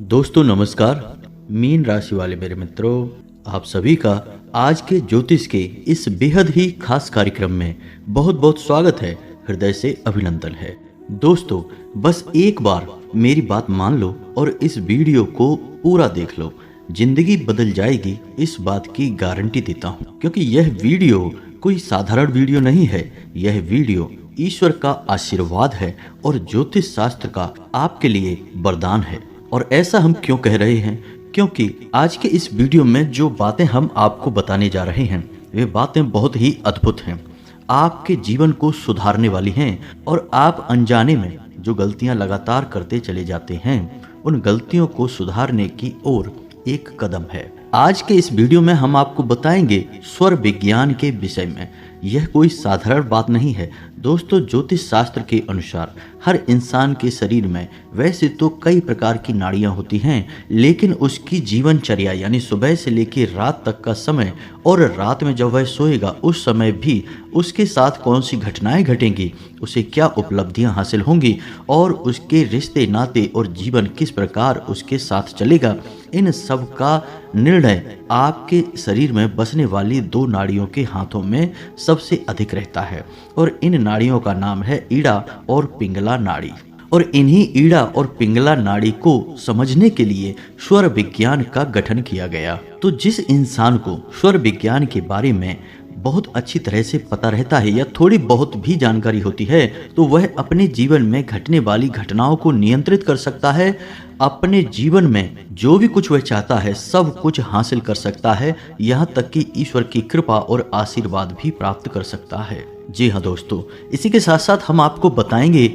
दोस्तों नमस्कार। मीन राशि वाले मेरे मित्रों, आप सभी का आज के ज्योतिष के इस बेहद ही खास कार्यक्रम में बहुत बहुत स्वागत है। हृदय से अभिनंदन है। दोस्तों बस एक बार मेरी बात मान लो और इस वीडियो को पूरा देख लो, जिंदगी बदल जाएगी, इस बात की गारंटी देता हूँ। क्योंकि यह वीडियो कोई साधारण वीडियो नहीं है, यह वीडियो ईश्वर का आशीर्वाद है और ज्योतिष शास्त्र का आपके लिए वरदान है। और ऐसा हम क्यों कह रहे हैं? क्योंकि आज के इस वीडियो में जो बातें हम आपको बताने जा रहे हैं वे बातें बहुत ही अद्भुत हैं, आपके जीवन को सुधारने वाली हैं और आप अनजाने में जो गलतियां लगातार करते चले जाते हैं उन गलतियों को सुधारने की ओर एक कदम है। आज के इस वीडियो में हम आपको बताएंगे स्वर विज्ञान के विषय में। यह कोई साधारण बात नहीं है दोस्तों। ज्योतिष शास्त्र के अनुसार हर इंसान के शरीर में वैसे तो कई प्रकार की नाड़ियां होती हैं, लेकिन उसकी जीवनचर्या यानी सुबह से लेकर रात तक का समय और रात में जब वह सोएगा उस समय भी उसके साथ कौन सी घटनाएं घटेंगी, उसे क्या उपलब्धियां हासिल होंगी और उसके रिश्ते नाते और जीवन किस प्रकार उसके साथ चलेगा, इन सब का निर्णय आपके शरीर में बसने वाली दो नाड़ियों के हाथों में सबसे अधिक रहता है। और इन नाड़ियों का नाम है ईड़ा और पिंगला नाड़ी। और इन्हीं ईड़ा और पिंगला नाड़ी को समझने के लिए स्वर विज्ञान का गठन किया गया। तो जिस इंसान को स्वर विज्ञान के बारे में बहुत अच्छी तरह से पता रहता है या थोड़ी बहुत भी जानकारी होती है तो वह अपने जीवन में घटने वाली घटनाओं को नियंत्रित कर सकता है। अपने जीवन में जो भी कुछ वह चाहता है सब कुछ हासिल कर सकता है, यहाँ तक कि ईश्वर की कृपा और आशीर्वाद भी प्राप्त कर सकता है। जी हाँ दोस्तों, इसी के साथ साथ हम आपको बताएंगे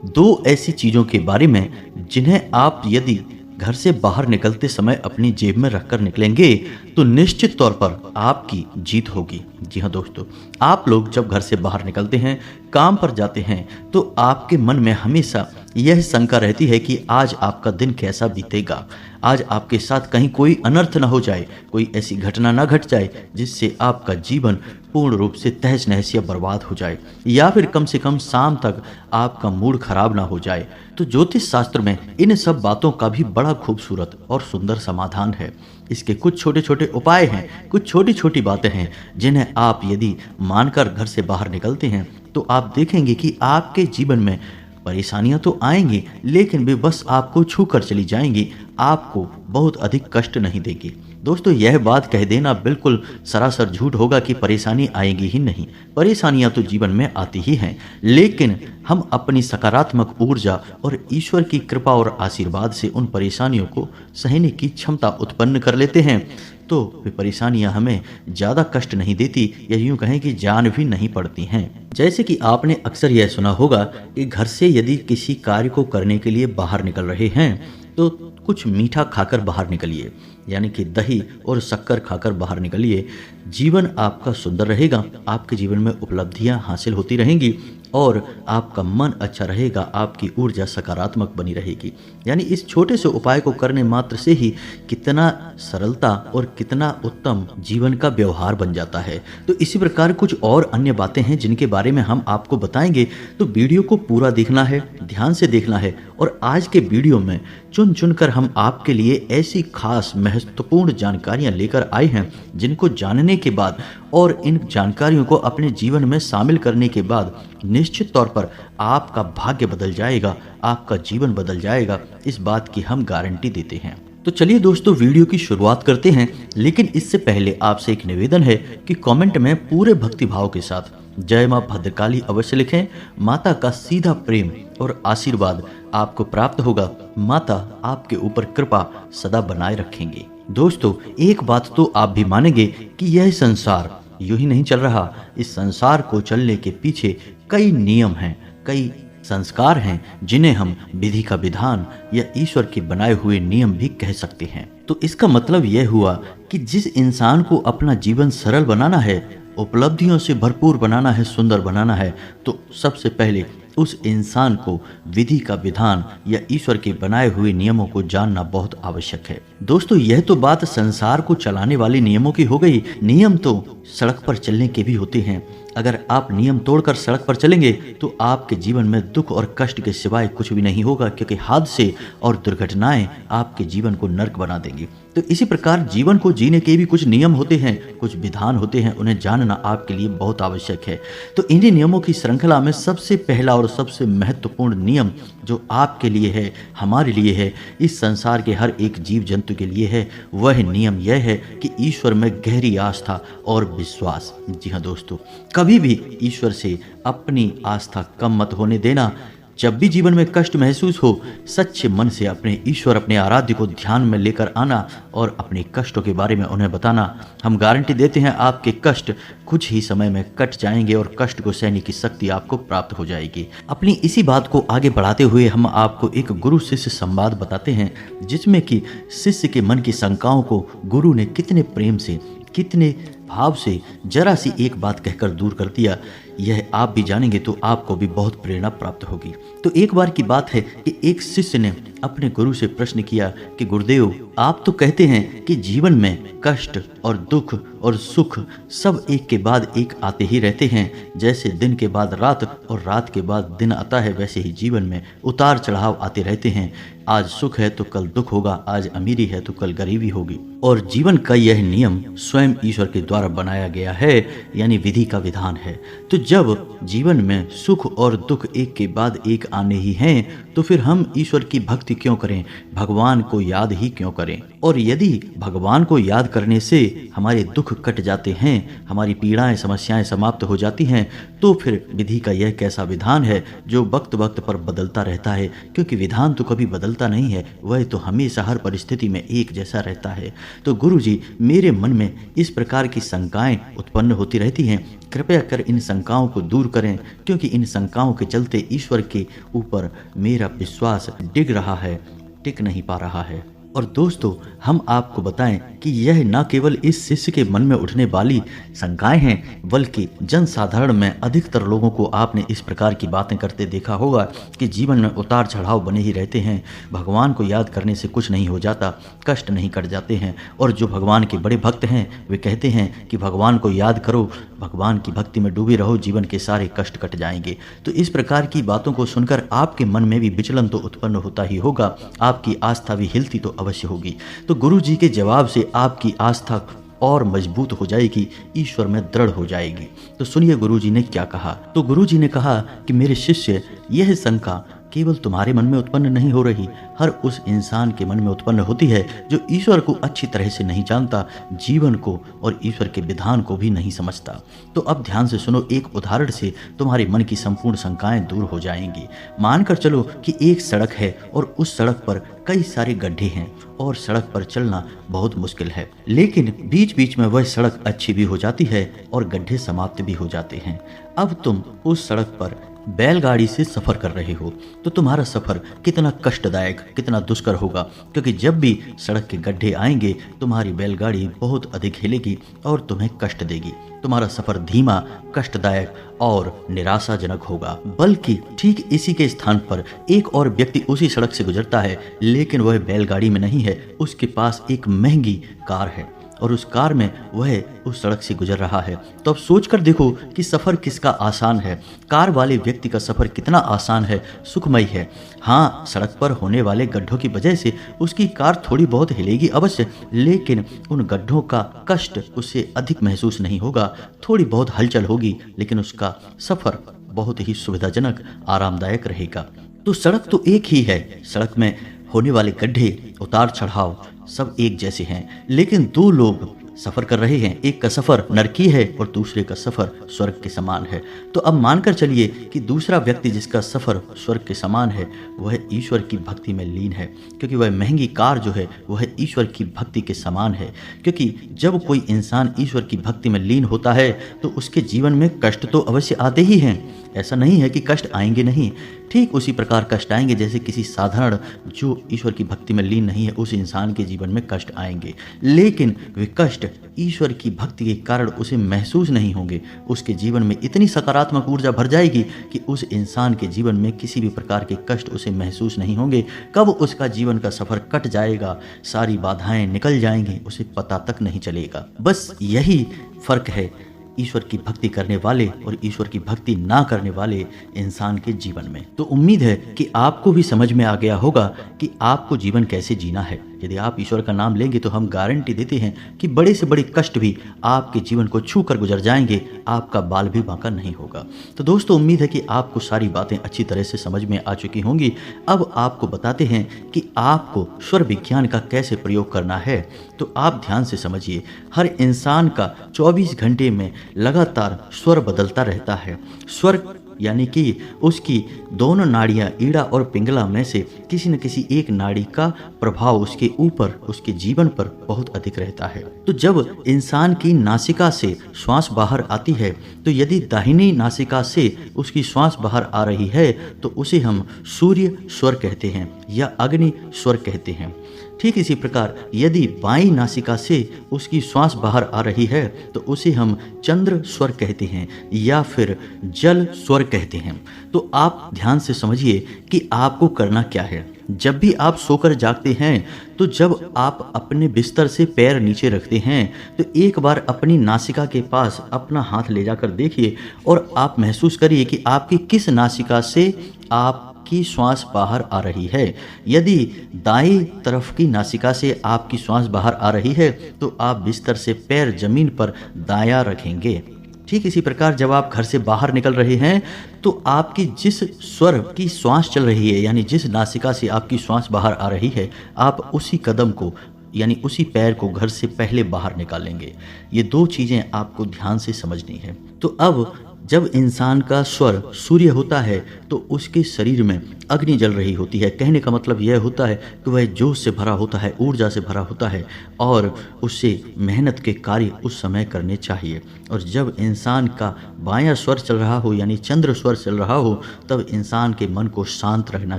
दो ऐसी चीजों के बारे में जिन्हें आप यदि घर से बाहर निकलते समय अपनी जेब में रखकर निकलेंगे तो निश्चित तौर पर आपकी जीत होगी। जी हाँ दोस्तों, आप लोग जब घर से बाहर निकलते हैं, काम पर जाते हैं, तो आपके मन में हमेशा यह शंका रहती है कि आज आपका दिन कैसा बीतेगा, आज आपके साथ कहीं कोई अनर्थ न हो जाए, कोई ऐसी घटना न घट जाए जिससे आपका जीवन पूर्ण रूप से तहस नहस या बर्बाद हो जाए, या फिर कम से कम शाम तक आपका मूड खराब ना हो जाए। तो ज्योतिष शास्त्र में इन सब बातों का भी बड़ा खूबसूरत और सुंदर समाधान है। इसके कुछ छोटे छोटे उपाय हैं, कुछ छोटी छोटी बातें हैं जिन्हें आप यदि मानकर घर से बाहर निकलते हैं तो आप देखेंगे कि आपके जीवन में परेशानियां तो आएंगी लेकिन वे बस आपको छू कर चली जाएंगी, आपको बहुत अधिक कष्ट नहीं देगी। दोस्तों यह बात कह देना बिल्कुल सरासर झूठ होगा कि परेशानी आएगी ही नहीं। परेशानियां तो जीवन में आती ही हैं, लेकिन हम अपनी सकारात्मक ऊर्जा और ईश्वर की कृपा और आशीर्वाद से उन परेशानियों को सहने की क्षमता उत्पन्न कर लेते हैं तो वे परेशानियां हमें ज़्यादा कष्ट नहीं देती, या यूँ कहें कि जान भी नहीं पड़ती हैं। जैसे कि आपने अक्सर यह सुना होगा कि घर से यदि किसी कार्य को करने के लिए बाहर निकल रहे हैं तो कुछ मीठा खाकर बाहर निकलिए, यानी कि दही और शक्कर खाकर बाहर निकलिए। जीवन आपका सुंदर रहेगा, आपके जीवन में उपलब्धियां हासिल होती रहेंगी और आपका मन अच्छा रहेगा, आपकी ऊर्जा सकारात्मक बनी रहेगी। यानी इस छोटे से उपाय को करने मात्र से ही कितना सरलता और कितना उत्तम जीवन का व्यवहार बन जाता है। तो इसी प्रकार कुछ और अन्य बातें हैं जिनके बारे में हम आपको बताएंगे, तो वीडियो को पूरा देखना है, ध्यान से देखना है। और आज के वीडियो में चुन चुनकर हम आपके लिए ऐसी खास महत्वपूर्ण जानकारियां लेकर आए हैं जिनको जानने के बाद और इन जानकारियों को अपने जीवन में शामिल करने के बाद निश्चित तौर पर आपका भाग्य बदल जाएगा, आपका जीवन बदल जाएगा, इस बात की हम गारंटी देते हैं। तो चलिए दोस्तों वीडियो की शुरुआत करते हैं, लेकिन इससे पहले आपसे एक निवेदन है कि कमेंट में पूरे भक्ति भाव के साथ जय मां भद्रकाली अवश्य लिखें। माता का सीधा प्रेम और आशीर्वाद आपको प्राप्त होगा। माता आपके ऊपर कृपा सदा बनाए रखेंगे। दोस्तों एक बात तो आप भी मानेंगे कि यह संसार यूं ही नहीं चल रहा। इस संसार को चलने के पीछे कई नियम हैं, कई संस्कार हैं जिन्हें हम विधि का विधान या ईश्वर के बनाए हुए नियम भी कह सकते हैं। तो इसका मतलब यह हुआ कि जिस इंसान को अपना जीवन सरल बनाना है, उपलब्धियों से भरपूर बनाना है, सुंदर बनाना है, तो सबसे पहले उस इंसान को विधि का विधान या ईश्वर के बनाए हुए नियमों को जानना बहुत आवश्यक है। दोस्तों यह तो बात संसार को चलाने वाले नियमों की हो गई। नियम तो सड़क पर चलने के भी होते हैं। अगर आप नियम तोड़कर सड़क पर चलेंगे तो आपके जीवन में दुख और कष्ट के सिवाय कुछ भी नहीं होगा, क्योंकि हादसे और दुर्घटनाएं आपके जीवन को नर्क बना देंगी। तो इसी प्रकार जीवन को जीने के भी कुछ नियम होते हैं, कुछ विधान होते हैं, उन्हें जानना आपके लिए बहुत आवश्यक है। तो इन्हीं नियमों की श्रृंखला में सबसे पहला और सबसे महत्वपूर्ण नियम जो आपके लिए है, हमारे लिए है, इस संसार के हर एक जीव जंतु के लिए है, वह नियम यह है कि ईश्वर में गहरी आस्था और विश्वास। जी हाँ दोस्तों, कभी भी ईश्वर से अपनी आस्था कम मत होने देना। जब भी जीवन में कष्ट महसूस हो, सच्चे मन से अपने ईश्वर, अपने आराध्य को ध्यान में लेकर आना और अपने कष्टों के बारे में उन्हें बताना। हम गारंटी देते हैं आपके कष्ट कुछ ही समय में कट जाएंगे और कष्ट को सहने की शक्ति आपको प्राप्त हो जाएगी। अपनी इसी बात को आगे बढ़ाते हुए हम आपको एक गुरु शिष्य संवाद बताते हैं, जिसमें कि शिष्य के मन की शंकाओं को गुरु ने कितने प्रेम से, कितने भाव से जरा सी एक बात कहकर दूर कर दिया। यह आप भी जानेंगे तो आपको भी बहुत प्रेरणा प्राप्त होगी। तो एक बार की बात है कि एक शिष्य ने अपने गुरु से प्रश्न किया कि गुरुदेव, आप तो कहते हैं कि जीवन में कष्ट और दुख और सुख सब एक के बाद एक आते ही रहते हैं। जैसे दिन के बाद रात और रात के बाद दिन आता है, वैसे ही जीवन में उतार चढ़ाव आते रहते हैं। आज सुख है तो कल दुख होगा, आज अमीरी है तो कल गरीबी होगी। और जीवन का यह नियम स्वयं ईश्वर के द्वारा बनाया गया है, यानी विधि का विधान है। तो जब जीवन में सुख और दुख एक के बाद एक आने ही हैं, तो फिर हम ईश्वर की भक्ति क्यों करें, भगवान को याद ही क्यों करें। और यदि भगवान को याद करने से हमारे दुख कट जाते हैं, हमारी पीड़ाएं, समस्याएं समाप्त हो जाती हैं, तो फिर विधि का यह कैसा विधान है जो वक्त वक्त पर बदलता रहता है। क्योंकि विधान तो कभी बदलता नहीं है, वह तो हमेशा हर परिस्थिति में एक जैसा रहता है। तो गुरु जी, मेरे मन में इस प्रकार की शंकाएं उत्पन्न होती रहती हैं, कृपया कर इन शंकाओं को दूर करें, क्योंकि इन शंकाओं के चलते ईश्वर के ऊपर मेरा विश्वास डिग रहा है, टिक नहीं पा रहा है। और दोस्तों, हम आपको बताएं कि यह न केवल इस शिष्य के मन में उठने वाली शंकाएं हैं, बल्कि जनसाधारण में अधिकतर लोगों को आपने इस प्रकार की बातें करते देखा होगा कि जीवन में उतार चढ़ाव बने ही रहते हैं, भगवान को याद करने से कुछ नहीं हो जाता, कष्ट नहीं कट जाते हैं। और जो भगवान के बड़े भक्त हैं वे कहते हैं कि भगवान को याद करो, भगवान की भक्ति में डूबे रहो, जीवन के सारे कष्ट कट जाएंगे। तो इस प्रकार की बातों को सुनकर आपके मन में भी विचलन तो उत्पन्न होता ही होगा, आपकी आस्था भी हिलती तो अवश्य होगी। तो गुरु जी के जवाब से आपकी आस्था और मजबूत हो जाएगी, ईश्वर में दृढ़ हो जाएगी। तो सुनिए गुरु जी ने क्या कहा। तो गुरु जी ने कहा कि मेरे शिष्य, यह शंका केवल तुम्हारे मन में उत्पन्न नहीं हो रही, हर उस इंसान के मन में उत्पन्न होती है जो ईश्वर को अच्छी तरह से नहीं जानता, जीवन को और ईश्वर के विधान को भी नहीं समझता। तो अब ध्यान से सुनो, एक उदाहरण से तुम्हारे मन की संपूर्ण शंकाएं दूर हो जाएंगी। मानकर चलो कि एक सड़क है और उस सड़क पर कई सारे गड्ढे हैं और सड़क पर चलना बहुत मुश्किल है, लेकिन बीच बीच में वह सड़क अच्छी भी हो जाती है और गड्ढे समाप्त भी हो जाते हैं। अब तुम उस सड़क पर बैलगाड़ी से सफर कर रहे हो, तो तुम्हारा सफर कितना कष्टदायक, कितना दुष्कर होगा, क्योंकि जब भी सड़क के गड्ढे आएंगे तुम्हारी बैलगाड़ी बहुत अधिक हिलेगी और तुम्हें कष्ट देगी। तुम्हारा सफर धीमा, कष्टदायक और निराशाजनक होगा। बल्कि ठीक इसी के स्थान पर एक और व्यक्ति उसी सड़क से गुजरता है, लेकिन वह बैलगाड़ी में नहीं है, उसके पास एक महंगी कार है और उस कार में वह उस सड़क से गुजर रहा है। तो अब सोच कर देखो कि सफ़र किसका आसान है। कार वाले व्यक्ति का सफ़र कितना आसान है, सुखमय है। हाँ, सड़क पर होने वाले गड्ढों की वजह से उसकी कार थोड़ी बहुत हिलेगी अवश्य, लेकिन उन गड्ढों का कष्ट उसे अधिक महसूस नहीं होगा। थोड़ी बहुत हलचल होगी, लेकिन उसका सफ़र बहुत ही सुविधाजनक, आरामदायक रहेगा। तो सड़क तो एक ही है, सड़क में होने वाले गड्ढे, उतार चढ़ाव सब एक जैसे हैं, लेकिन दो लोग सफ़र कर रहे हैं। एक का सफ़र नरकी है और दूसरे का सफ़र स्वर्ग के समान है। तो अब मानकर चलिए कि दूसरा व्यक्ति जिसका सफ़र स्वर्ग के समान है वह ईश्वर की भक्ति में लीन है, क्योंकि वह महंगी कार जो है वह ईश्वर की भक्ति के समान है। क्योंकि जब कोई इंसान ईश्वर की भक्ति में लीन होता है तो उसके जीवन में कष्ट तो अवश्य आते ही हैं, ऐसा नहीं है कि कष्ट आएंगे नहीं। ठीक उसी प्रकार कष्ट आएंगे जैसे किसी साधारण जो ईश्वर की भक्ति में लीन नहीं है उस इंसान के जीवन में कष्ट आएंगे, लेकिन वे कष्ट ईश्वर की भक्ति के कारण उसे महसूस नहीं होंगे। उसके जीवन में इतनी सकारात्मक ऊर्जा भर जाएगी कि उस इंसान के जीवन में किसी भी प्रकार के कष्ट उसे महसूस नहीं होंगे। कब उसका जीवन का सफर कट जाएगा, सारी बाधाएं निकल जाएंगी, उसे पता तक नहीं चलेगा। बस यही फर्क है ईश्वर की भक्ति करने वाले और ईश्वर की भक्ति ना करने वाले इंसान के जीवन में। तो उम्मीद है कि आपको भी समझ में आ गया होगा कि आपको जीवन कैसे जीना है। यदि आप ईश्वर का नाम लेंगे तो हम गारंटी देते हैं कि बड़े से बड़े कष्ट भी आपके जीवन को छू कर गुजर जाएंगे, आपका बाल भी बांका नहीं होगा। तो दोस्तों, उम्मीद है कि आपको सारी बातें अच्छी तरह से समझ में आ चुकी होंगी। अब आपको बताते हैं कि आपको स्वर विज्ञान का कैसे प्रयोग करना है। तो आप ध्यान से समझिए, हर इंसान का 24 घंटे में लगातार स्वर बदलता रहता है। स्वर यानी कि उसकी दोनों नाड़ियां ईड़ा और पिंगला में से किसी न किसी एक नाड़ी का प्रभाव उसके ऊपर, उसके जीवन पर बहुत अधिक रहता है। तो जब इंसान की नासिका से श्वास बाहर आती है, तो यदि दाहिनी नासिका से उसकी श्वास बाहर आ रही है तो उसे हम सूर्य स्वर कहते हैं या अग्नि स्वर कहते हैं। ठीक इसी प्रकार यदि बाईं नासिका से उसकी श्वास बाहर आ रही है तो उसे हम चंद्र स्वर कहते हैं या फिर जल स्वर कहते हैं। तो आप ध्यान से समझिए कि आपको करना क्या है। जब भी आप सोकर जागते हैं तो जब आप अपने बिस्तर से पैर नीचे रखते हैं तो एक बार अपनी नासिका के पास अपना हाथ ले जाकर देखिए और आप महसूस करिए कि आपकी किस नासिका से आपकी श्वास बाहर आ रही है। यदि दाईं तरफ की नासिका से आपकी श्वास बाहर आ रही है तो आप बिस्तर से पैर जमीन पर दायां रखेंगे। ठीक इसी प्रकार जब आप घर से बाहर निकल रहे हैं तो आपकी जिस स्वर की श्वास चल रही है, यानी जिस नासिका से आपकी श्वास बाहर आ रही है, आप उसी कदम को यानी उसी पैर को घर से पहले बाहर निकालेंगे। ये दो चीज़ें आपको ध्यान से समझनी है। तो अब जब इंसान का स्वर सूर्य होता है तो उसके शरीर में अग्नि जल रही होती है। कहने का मतलब यह होता है कि वह जोश से भरा होता है, ऊर्जा से भरा होता है और उससे मेहनत के कार्य उस समय करने चाहिए। और जब इंसान का बायां स्वर चल रहा हो यानी चंद्र स्वर चल रहा हो तब इंसान के मन को शांत रहना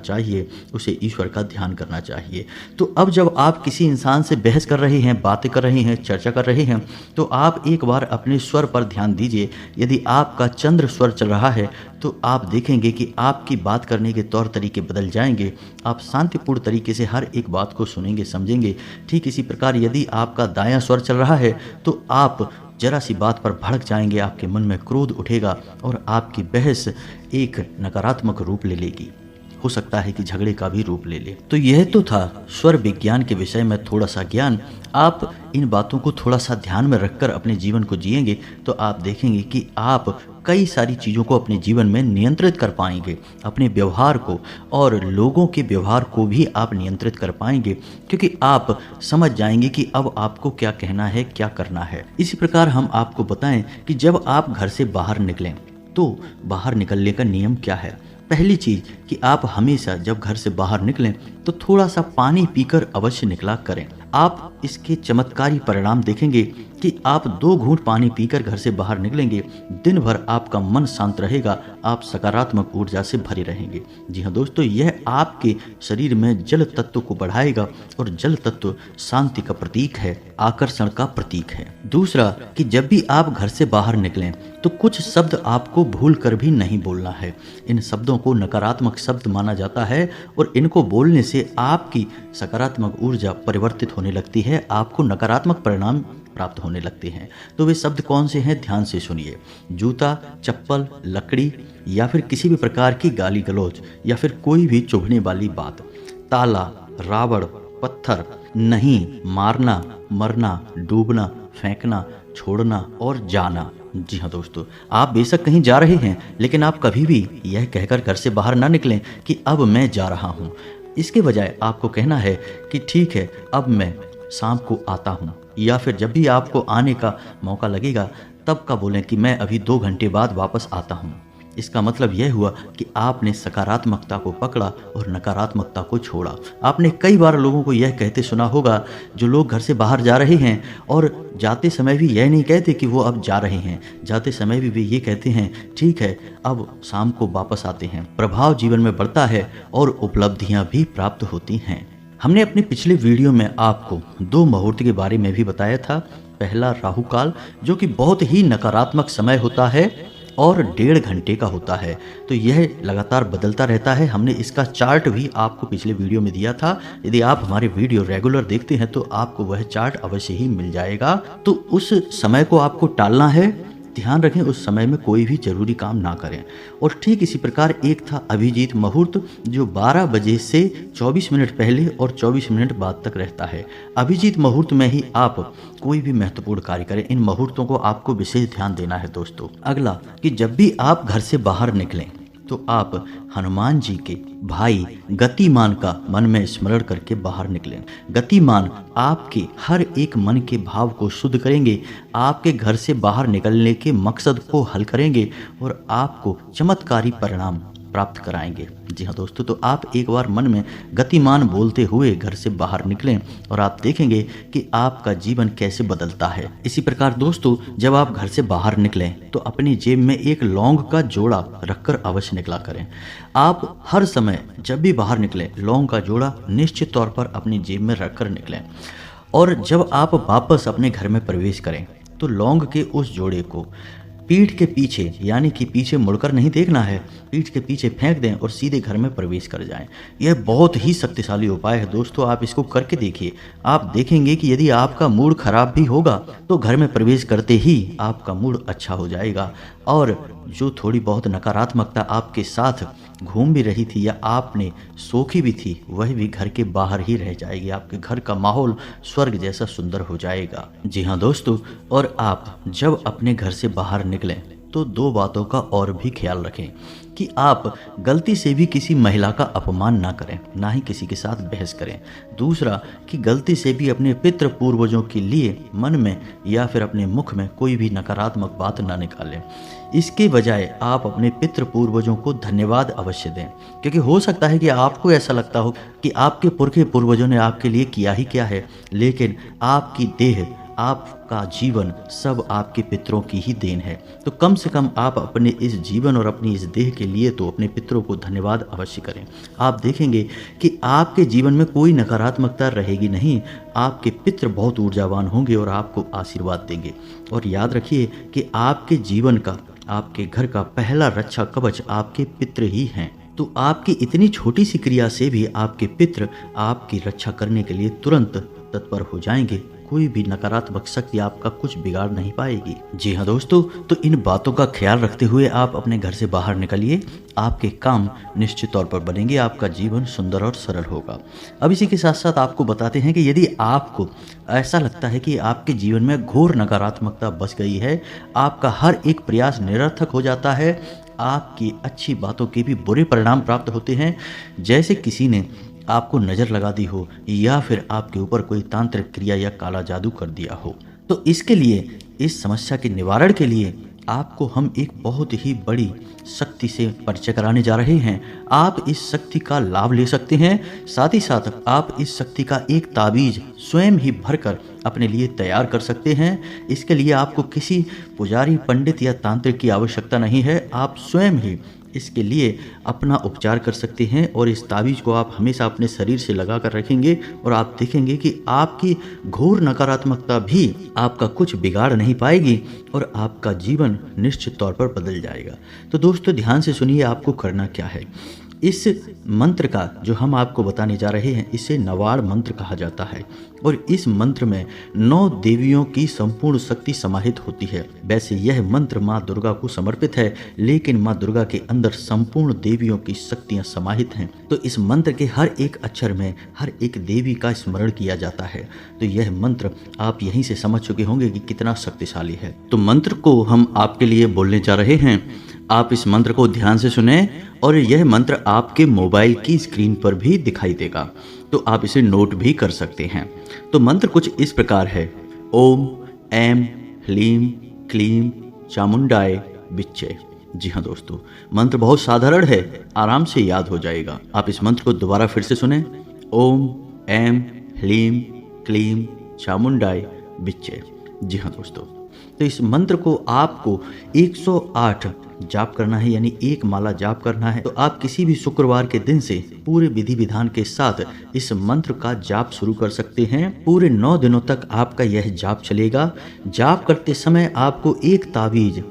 चाहिए, उसे ईश्वर का ध्यान करना चाहिए। तो अब जब आप किसी इंसान से बहस कर रहे हैं, बातें कर रहे हैं, चर्चा कर रहे हैं तो आप एक बार अपने स्वर पर ध्यान दीजिए। यदि आपका चंद्र स्वर चल रहा है तो आप देखेंगे कि आपकी बात करने के तौर तरीके बदल जाएंगे। आप शांतिपूर्ण तरीके से हर एक बात को सुनेंगे, समझेंगे। ठीक इसी प्रकार यदि आपका दायां स्वर चल रहा है तो आप जरा सी बात पर भड़क जाएंगे, आपके मन में क्रोध उठेगा और आपकी बहस एक नकारात्मक रूप ले लेगी। हो सकता है कि झगड़े का भी रूप ले ले। तो यह तो था स्वर विज्ञान के विषय में थोड़ा सा ज्ञान। आप इन बातों को थोड़ा सा ध्यान में रखकर अपने जीवन को जिएंगे तो आप देखेंगे कि आप कई सारी चीज़ों को अपने जीवन में नियंत्रित कर पाएंगे। अपने व्यवहार को और लोगों के व्यवहार को भी आप नियंत्रित कर पाएंगे, क्योंकि आप समझ जाएंगे कि अब आपको क्या कहना है, क्या करना है। इसी प्रकार हम आपको बताएं कि जब आप घर से बाहर निकलें तो बाहर निकलने का नियम क्या है। पहली चीज़ कि आप हमेशा जब घर से बाहर निकलें तो थोड़ा सा पानी पीकर अवश्य निकला करें। आप इसके चमत्कारी परिणाम देखेंगे कि आप 2 घूंट पानी पीकर घर से बाहर निकलेंगे, दिन भर आपका मन शांत रहेगा, आप सकारात्मक ऊर्जा से भरे रहेंगे। जी हाँ दोस्तों, यह आपके शरीर में जल तत्व को बढ़ाएगा और जल तत्व शांति का प्रतीक है, आकर्षण का प्रतीक है। दूसरा कि जब भी आप घर से बाहर निकलें तो कुछ शब्द आपको भूल कर भी नहीं बोलना है। इन शब्दों को नकारात्मक शब्द माना जाता है और इनको बोलने से आपकी सकारात्मक ऊर्जा परिवर्तित होने लगती है, आपको नकारात्मक परिणाम प्राप्त होने लगते हैं। तो वे शब्द कौन से हैं, ध्यान से सुनिए। जूता, चप्पल, लकड़ी या फिर किसी भी प्रकार की गाली गलौज या फिर कोई भी चुभने वाली बात, ताला, रावण, पत्थर, नहीं, मारना, मरना, डूबना, फेंकना, छोड़ना और जाना। जी हाँ दोस्तों, आप बेशक कहीं जा रहे हैं लेकिन आप कभी भी यह कहकर घर से बाहर ना निकलें कि अब मैं जा रहा हूँ। इसके बजाय आपको कहना है कि ठीक है, अब मैं शाम को आता हूँ, या फिर जब भी आपको आने का मौका लगेगा तब का बोलें कि मैं अभी 2 घंटे बाद वापस आता हूँ। इसका मतलब यह हुआ कि आपने सकारात्मकता को पकड़ा और नकारात्मकता को छोड़ा। आपने कई बार लोगों को यह कहते सुना होगा, जो लोग घर से बाहर जा रहे हैं और जाते समय भी यह नहीं कहते कि वो अब जा रहे हैं, जाते समय भी वे ये कहते हैं ठीक है अब शाम को वापस आते हैं। प्रभाव जीवन में बढ़ता है और उपलब्धियां भी प्राप्त होती हैं। हमने अपने पिछले वीडियो में आपको 2 मुहूर्त के बारे में भी बताया था। पहला राहु काल, जो कि बहुत ही नकारात्मक समय होता है और 1.5 घंटे का होता है। तो यह लगातार बदलता रहता है। हमने इसका चार्ट भी आपको पिछले वीडियो में दिया था। यदि आप हमारे वीडियो रेगुलर देखते हैं तो आपको वह चार्ट अवश्य ही मिल जाएगा। तो उस समय को आपको टालना है, ध्यान रखें उस समय में कोई भी जरूरी काम ना करें। और ठीक इसी प्रकार एक था अभिजीत मुहूर्त, जो 12 बजे से 24 मिनट पहले और 24 मिनट बाद तक रहता है। अभिजीत मुहूर्त में ही आप कोई भी महत्वपूर्ण कार्य करें। इन मुहूर्तों को आपको विशेष ध्यान देना है दोस्तों। अगला कि जब भी आप घर से बाहर निकलें तो आप हनुमान जी के भाई गतिमान का मन में स्मरण करके बाहर निकलें। गतिमान आपके हर एक मन के भाव को शुद्ध करेंगे, आपके घर से बाहर निकलने के मकसद को हल करेंगे और आपको चमत्कारी परिणाम प्राप्त कराएंगे। जी हाँ दोस्तों, तो आप एक बार मन में गतिमान बोलते हुए घर से बाहर निकलें और आप देखेंगे कि आपका जीवन कैसे बदलता है। इसी प्रकार दोस्तों, जब आप घर से बाहर निकलें तो अपनी जेब में एक लौंग का जोड़ा रखकर अवश्य निकला करें। आप हर समय जब भी बाहर निकलें लौंग का जोड़ा निश्चित तौर पर अपनी जेब में रखकर निकलें। और जब आप वापस अपने घर में प्रवेश करें तो लौंग के उस जोड़े को पीठ के पीछे, यानी कि पीछे मुड़कर नहीं देखना है, पीठ के पीछे फेंक दें और सीधे घर में प्रवेश कर जाएं। यह बहुत ही शक्तिशाली उपाय है दोस्तों, आप इसको करके देखिए। आप देखेंगे कि यदि आपका मूड खराब भी होगा तो घर में प्रवेश करते ही आपका मूड अच्छा हो जाएगा और जो थोड़ी बहुत नकारात्मकता आपके साथ घूम भी रही थी या आपने सोखी भी थी, वह भी घर के बाहर ही रह जाएगी। आपके घर का माहौल स्वर्ग जैसा सुंदर हो जाएगा। जी हाँ दोस्तों, और आप जब अपने घर से बाहर निकलें तो 2 बातों का और भी ख्याल रखें कि आप गलती से भी किसी महिला का अपमान ना करें, ना ही किसी के साथ बहस करें। दूसरा कि गलती से भी अपने पितृ पूर्वजों के लिए मन में या फिर अपने मुख में कोई भी नकारात्मक बात ना निकालें। इसके बजाय आप अपने पितृ पूर्वजों को धन्यवाद अवश्य दें, क्योंकि हो सकता है कि आपको ऐसा लगता हो कि आपके पुरखे पूर्वजों ने आपके लिए किया ही क्या है, लेकिन आपकी देह, आपका जीवन सब आपके पितरों की ही देन है। तो कम से कम आप अपने इस जीवन और अपनी इस देह के लिए तो अपने पितरों को धन्यवाद अवश्य करें। आप देखेंगे कि आपके जीवन में कोई नकारात्मकता रहेगी नहीं, आपके पितृ बहुत ऊर्जावान होंगे और आपको आशीर्वाद देंगे। और याद रखिए कि आपके जीवन का, आपके घर का पहला रक्षा कवच आपके पितृ ही हैं। तो आपकी इतनी छोटी सी क्रिया से भी आपके पितृ आपकी रक्षा करने के लिए तुरंत तत्पर हो जाएंगे। कोई भी नकारात्मक शक्ति आपका कुछ बिगाड़ नहीं पाएगी। जी हाँ दोस्तों, तो इन बातों का ख्याल रखते हुए आप अपने घर से बाहर निकलिए, आपके काम निश्चित तौर पर बनेंगे, आपका जीवन सुंदर और सरल होगा। अब इसी के साथ साथ आपको बताते हैं कि यदि आपको ऐसा लगता है कि आपके जीवन में घोर नकारात्मकता बस गई है, आपका हर एक प्रयास निरर्थक हो जाता है, आपकी अच्छी बातों के भी बुरे परिणाम प्राप्त होते हैं, जैसे किसी ने आपको नज़र लगा दी हो या फिर आपके ऊपर कोई तांत्रिक क्रिया या काला जादू कर दिया हो, तो इसके लिए, इस समस्या के निवारण के लिए आपको हम एक बहुत ही बड़ी शक्ति से परिचय कराने जा रहे हैं। आप इस शक्ति का लाभ ले सकते हैं, साथ ही साथ आप इस शक्ति का एक ताबीज स्वयं ही भरकर अपने लिए तैयार कर सकते हैं। इसके लिए आपको किसी पुजारी, पंडित या तांत्रिक की आवश्यकता नहीं है, आप स्वयं ही इसके लिए अपना उपचार कर सकते हैं और इस ताबीज को आप हमेशा अपने शरीर से लगा कर रखेंगे और आप देखेंगे कि आपकी घोर नकारात्मकता भी आपका कुछ बिगाड़ नहीं पाएगी और आपका जीवन निश्चित तौर पर बदल जाएगा। तो दोस्तों ध्यान से सुनिए, आपको करना क्या है। इस मंत्र का जो हम आपको बताने जा रहे हैं, इसे नवाड़ मंत्र कहा जाता है और इस मंत्र में 9 देवियों की संपूर्ण शक्ति समाहित होती है। वैसे यह मंत्र माँ दुर्गा को समर्पित है, लेकिन माँ दुर्गा के अंदर संपूर्ण देवियों की शक्तियाँ समाहित हैं। तो इस मंत्र के हर एक अक्षर में हर एक देवी का स्मरण किया जाता है। तो यह मंत्र आप यहीं से समझ चुके होंगे कि कितना शक्तिशाली है। तो मंत्र को हम आपके लिए बोलने जा रहे हैं, आप इस मंत्र को ध्यान से सुने और यह मंत्र आपके मोबाइल की स्क्रीन पर भी दिखाई देगा, तो आप इसे नोट भी कर सकते हैं। तो मंत्र कुछ इस प्रकार है, ओम ऐं ह्लीं क्लीं चामुंडाय विच्चे। जी हाँ दोस्तों, मंत्र बहुत साधारण है, आराम से याद हो जाएगा। आप इस मंत्र को दोबारा फिर से सुने, ओम ऐं ह्लीं क्लीं चामुंडाय विच्चे। जी हाँ दोस्तों, तो इस मंत्र को आपको 108 जाप करना है, यानी एक माला जाप करना है। तो आप किसी भी शुक्रवार के दिन से पूरे विधि विधान के साथ इस मंत्र का जाप शुरू कर सकते हैं। पूरे 9 दिनों तक आपका यह जाप चलेगा। जाप करते समय आपको एक ताबीज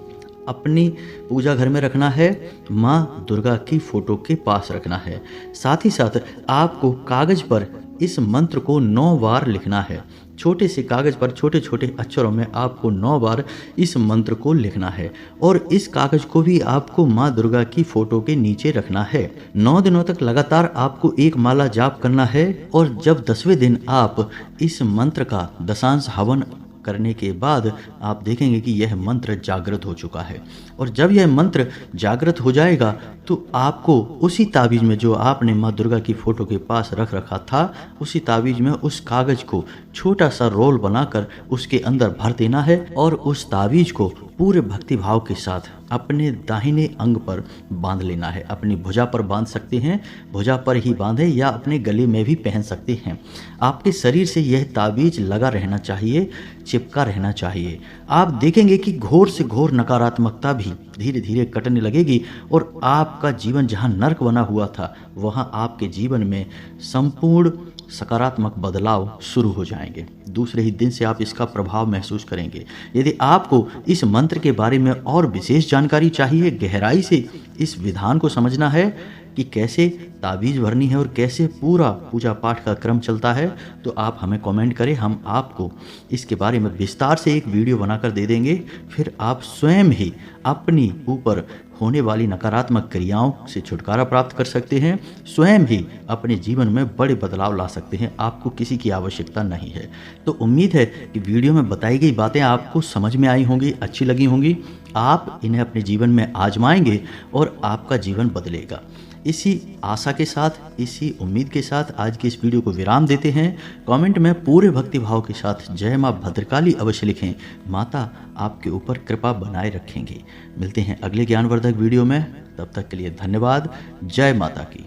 अपनी पूजा घर में रखना है, माँ दुर्गा की फोटो के पास रखना है। साथ ही साथ आपको कागज पर इस मंत्र को 9 बार लिखना है। छोटे से कागज़ पर छोटे छोटे अक्षरों में आपको 9 बार इस मंत्र को लिखना है और इस कागज़ को भी आपको माँ दुर्गा की फोटो के नीचे रखना है। 9 दिनों तक लगातार आपको एक माला जाप करना है और जब 10वें दिन आप इस मंत्र का दशांश हवन करने के बाद आप देखेंगे कि यह मंत्र जागृत हो चुका है। और जब यह मंत्र जागृत हो जाएगा तो आपको उसी ताबीज में जो आपने माँ दुर्गा की फोटो के पास रख रखा था, उसी ताबीज में उस कागज को छोटा सा रोल बनाकर उसके अंदर भर देना है और उस ताबीज को पूरे भक्ति भाव के साथ अपने दाहिने अंग पर बांध लेना है। अपनी भुजा पर बांध सकते हैं, भुजा पर ही बांधे या अपने गले में भी पहन सकते हैं। आपके शरीर से यह ताबीज लगा रहना चाहिए, चिपका रहना चाहिए। आप देखेंगे कि घोर से घोर नकारात्मकता भी धीरे धीरे कटने लगेगी और आपका जीवन जहां नर्क बना हुआ था वहां आपके जीवन में संपूर्ण सकारात्मक बदलाव शुरू हो जाएंगे। दूसरे ही दिन से आप इसका प्रभाव महसूस करेंगे। यदि आपको इस मंत्र के बारे में और विशेष जानकारी चाहिए, गहराई से इस विधान को समझना है कि कैसे ताबीज़ भरनी है और कैसे पूरा पूजा पाठ का क्रम चलता है, तो आप हमें कमेंट करें, हम आपको इसके बारे में विस्तार से एक वीडियो बनाकर दे देंगे। फिर आप स्वयं ही अपनी ऊपर होने वाली नकारात्मक क्रियाओं से छुटकारा प्राप्त कर सकते हैं, स्वयं ही अपने जीवन में बड़े बदलाव ला सकते हैं। आपको किसी की आवश्यकता नहीं है। तो उम्मीद है कि वीडियो में बताई गई बातें आपको समझ में आई होंगी, अच्छी लगी होंगी। आप इन्हें अपने जीवन में आजमाएंगे और आपका जीवन बदलेगा। इसी आशा के साथ, इसी उम्मीद के साथ आज की इस वीडियो को विराम देते हैं। कमेंट में पूरे भक्ति भाव के साथ जय माँ भद्रकाली अवश्य लिखें। माता आपके ऊपर कृपा बनाए रखेंगी। मिलते हैं अगले ज्ञानवर्धक वीडियो में, तब तक के लिए धन्यवाद। जय माता की।